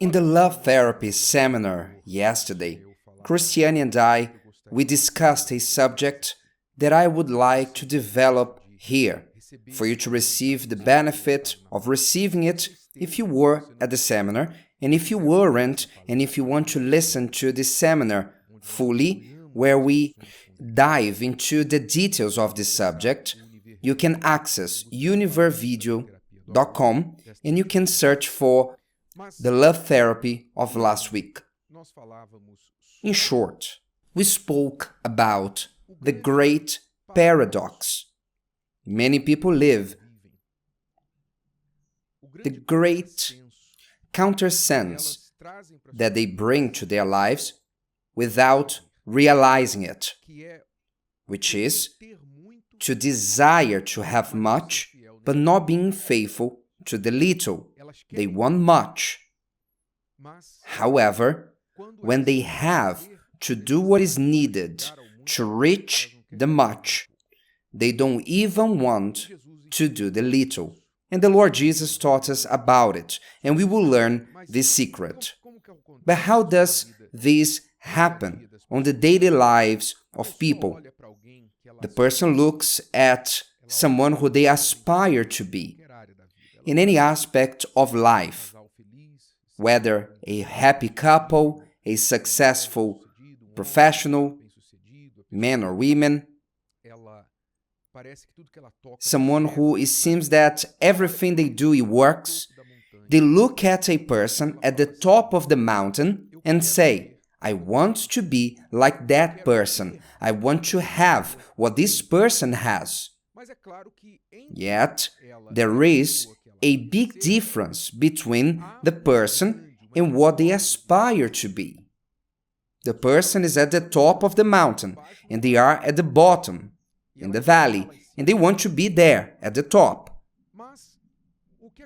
In the Love Therapy seminar yesterday, Christiane and we discussed a subject that I would like to develop here, for you to receive the benefit of receiving it if you were at the seminar, and if you weren't, and if you want to listen to the seminar fully, where we dive into the details of this subject, you can access univervideo.com and you can search for the love therapy of last week. In short, we spoke about the great paradox many people live, the great countersense that they bring to their lives without realizing it, which is to desire to have much, but not being faithful to the little. They want much. However, when they have to do what is needed to reach the much, they don't even want to do the little. And the Lord Jesus taught us about it, and we will learn this secret. But how does this happen on the daily lives of people? The person looks at someone who they aspire to be in any aspect of life, whether a happy couple, a successful professional, men or women, someone who it seems that everything they do, it works. They look at a person at the top of the mountain and say, I want to be like that person. I want to have what this person has. Yet, there is a big difference between the person and what they aspire to be. The person is at the top of the mountain, and they are at the bottom, in the valley, and they want to be there, at the top.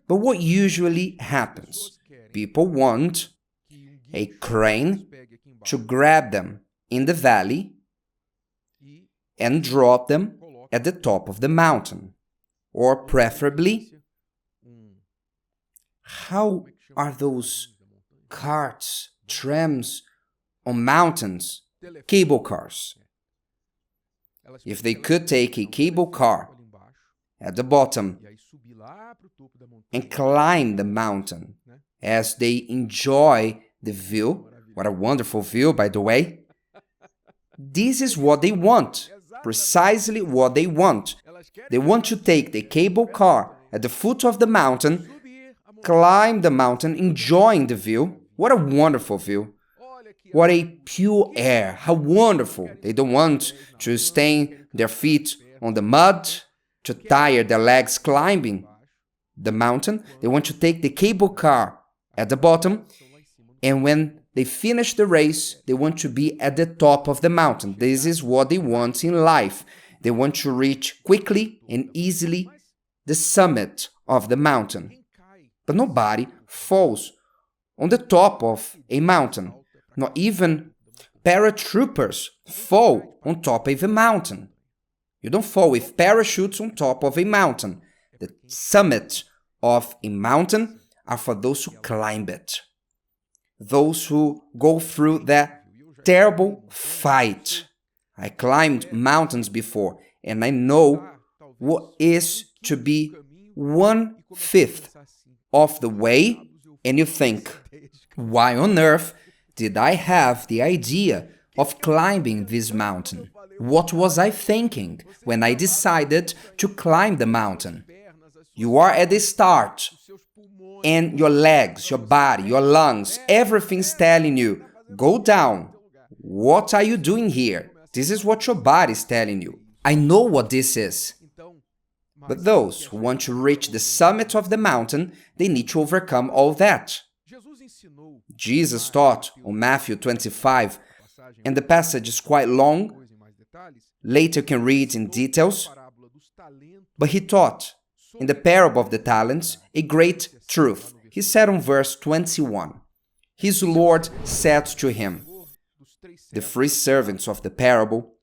But what usually happens? People want a crane to grab them in the valley and drop them at the top of the mountain. Or preferably, how are those carts, trams on mountains, cable cars? If they could take a cable car at the bottom and climb the mountain as they enjoy the view, what a wonderful view, by the way. This is what they want, precisely what they want. They want to take the cable car at the foot of the mountain, climb the mountain, enjoying the view. What a wonderful view. What a pure air. How wonderful. They don't want to stain their feet on the mud, to tire their legs climbing the mountain. They want to take the cable car at the bottom, and when they finish the race, they want to be at the top of the mountain. This is what they want in life. They want to reach quickly and easily the summit of the mountain. But nobody falls on the top of a mountain. Not even paratroopers fall on top of a mountain. You don't fall with parachutes on top of a mountain. The summit of a mountain are for those who climb it. Those who go through that terrible fight. I climbed mountains before, and I know what is to be 1/5 of the way, and you think, why on earth did I have the idea of climbing this mountain? What was I thinking when I decided to climb the mountain? You are at the start, and your legs, your body, your lungs, everything's telling you, go down. What are you doing here? This is what your body is telling you. I know what this is. But those who want to reach the summit of the mountain, they need to overcome all that. Jesus taught on Matthew 25, and the passage is quite long. Later you can read in details. But he taught in the parable of the talents a great truth. He said on verse 21, his Lord said to him, the three servants of the parable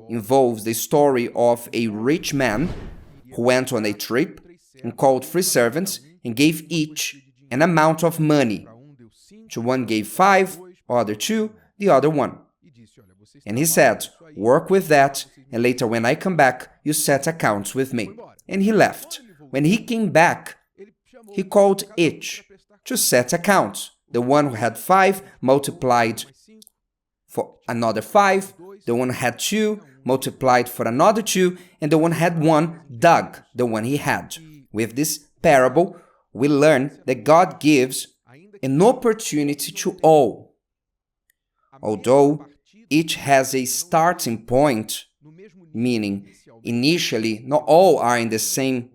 involves the story of a rich man who went on a trip and called three servants and gave each an amount of money To one gave 5, other 2, the other 1. And he said, work with that, and later when I come back, you set accounts with me. And he left. When he came back, he called each to set accounts. The one who had 5 multiplied for another 5, the one who had 2 multiplied for another 2, and the one who had 1 dug the one he had. With this parable, we learn that God gives an opportunity to all. Although each has a starting point, meaning initially not all are in the same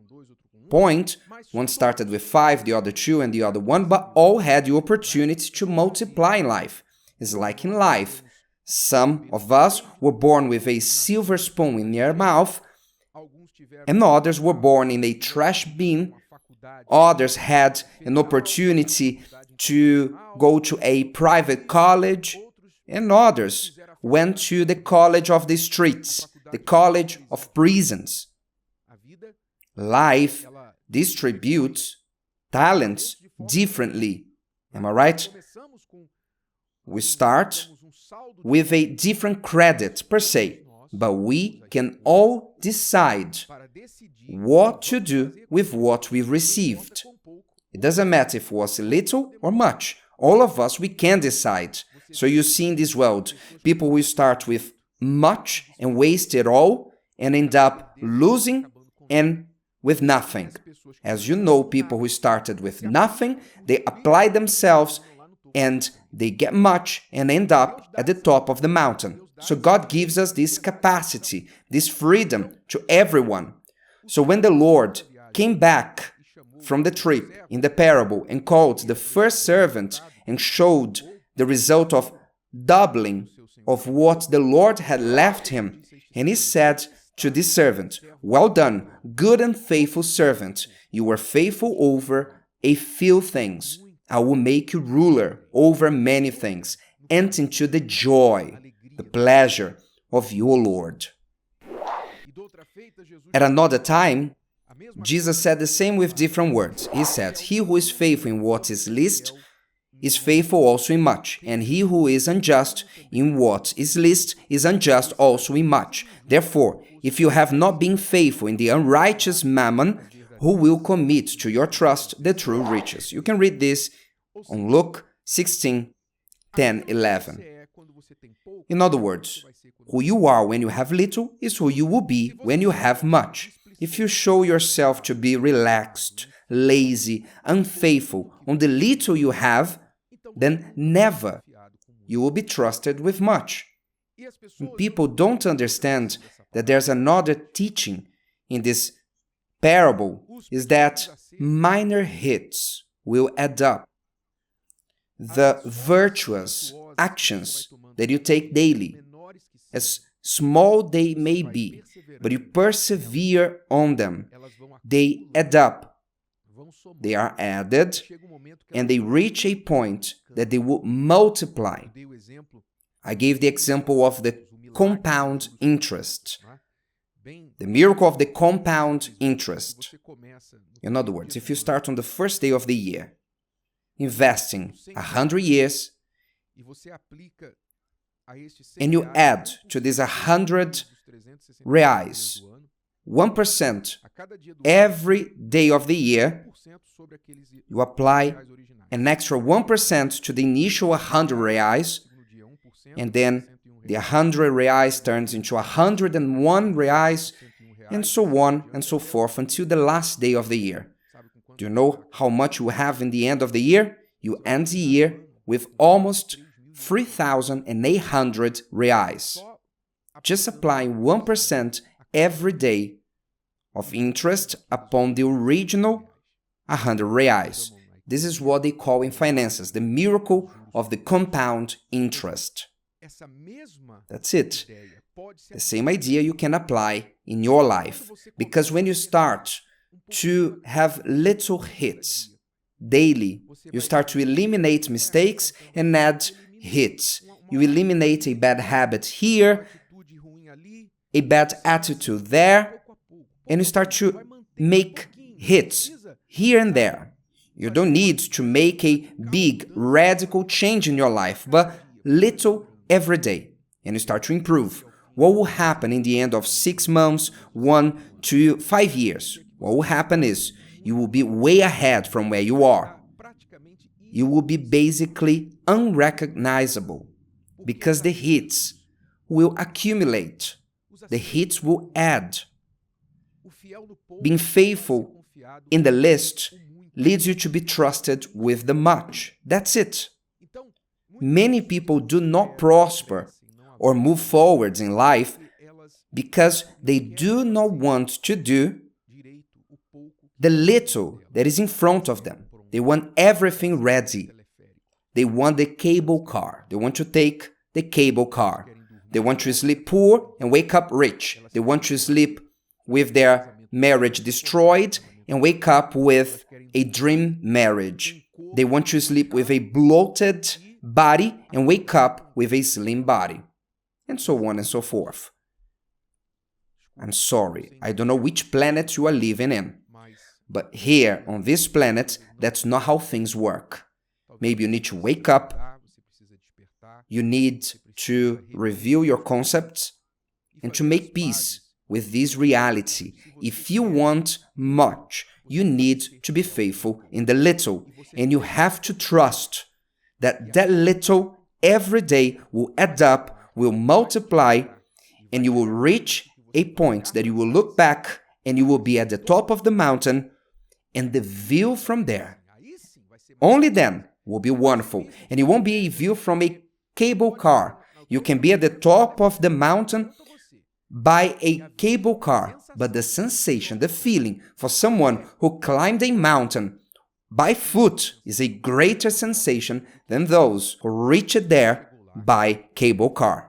point, one started with 5, the other 2, and the other 1, but all had the opportunity to multiply in life. It's like in life. Some of us were born with a silver spoon in their mouth, and others were born in a trash bin. Others had an opportunity to go to a private college, and others went to the college of the streets, the college of prisons. Life distributes talents differently. Am I right? We start with a different credit per se, but we can all decide what to do with what we received. It doesn't matter if it was little or much. All of us, we can decide. So you see in this world, people will start with much and waste it all and end up losing and with nothing. As you know, people who started with nothing, they apply themselves and they get much and end up at the top of the mountain. So God gives us this capacity, this freedom to everyone. So when the Lord came back from the trip in the parable and called the first servant and showed the result of doubling of what the Lord had left him, and he said to this servant, well done, good and faithful servant. You were faithful over a few things. I will make you ruler over many things. Enter into the joy, the pleasure of your Lord. At another time, Jesus said the same with different words. He said, he who is faithful in what is least is faithful also in much, and he who is unjust in what is least is unjust also in much. Therefore, if you have not been faithful in the unrighteous mammon, who will commit to your trust the true riches? You can read this on Luke 16, 10, 11. In other words, who you are when you have little is who you will be when you have much. If you show yourself to be relaxed, lazy, unfaithful on the little you have, then never you will be trusted with much. And people don't understand that there's another teaching in this parable, is that minor hits will add up. The virtuous actions that you take daily, as small they may be, but you persevere on them, they add up. They are added, and they reach a point that they will multiply. I gave the example of the compound interest. The miracle of the compound interest. In other words, if you start on the first day of the year, investing 100 years, and you add to this 100 reais, 1% every day of the year, you apply an extra 1% to the initial 100 reais, and then the 100 reais turns into 101 reais, and so on and so forth until the last day of the year. Do you know how much you have in the end of the year? You end the year with almost 3,800 reais. Just applying 1% every day of interest upon the original 100 reais. This is what they call in finances the miracle of the compound interest. That's it. The same idea you can apply in your life, because when you start to have little hits daily, you start to eliminate mistakes and add hits. You eliminate a bad habit here, a bad attitude there, and you start to make hits here and there. You don't need to make a big, radical change in your life, but little every day, and you start to improve. What will happen in the end of 6 months, 1 to 5 years? What will happen is you will be way ahead from where you are. You will be basically unrecognizable because the hits will accumulate. The hits will add. Being faithful in the list leads you to be trusted with the much. That's it. Many people do not prosper or move forwards in life because they do not want to do the little that is in front of them. They want everything ready. They want the cable car. They want to take the cable car. They want to sleep poor and wake up rich. They want to sleep with their marriage destroyed and wake up with a dream marriage. They want to sleep with a bloated body and wake up with a slim body. And so on and so forth. I'm sorry, I don't know which planet you are living in. But here, on this planet, that's not how things work. Maybe you need to wake up. You need to review your concepts and to make peace with this reality. If you want much, you need to be faithful in the little. And you have to trust that that little every day will add up, will multiply, and you will reach a point that you will look back and you will be at the top of the mountain, and the view from there, only then, will be wonderful. And it won't be a view from a cable car. You can be at the top of the mountain by a cable car, but the sensation, the feeling for someone who climbed a mountain by foot is a greater sensation than those who reached there by cable car.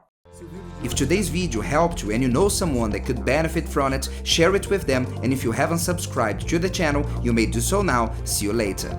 If today's video helped you and you know someone that could benefit from it, share it with them, and if you haven't subscribed to the channel, you may do so now. See you later.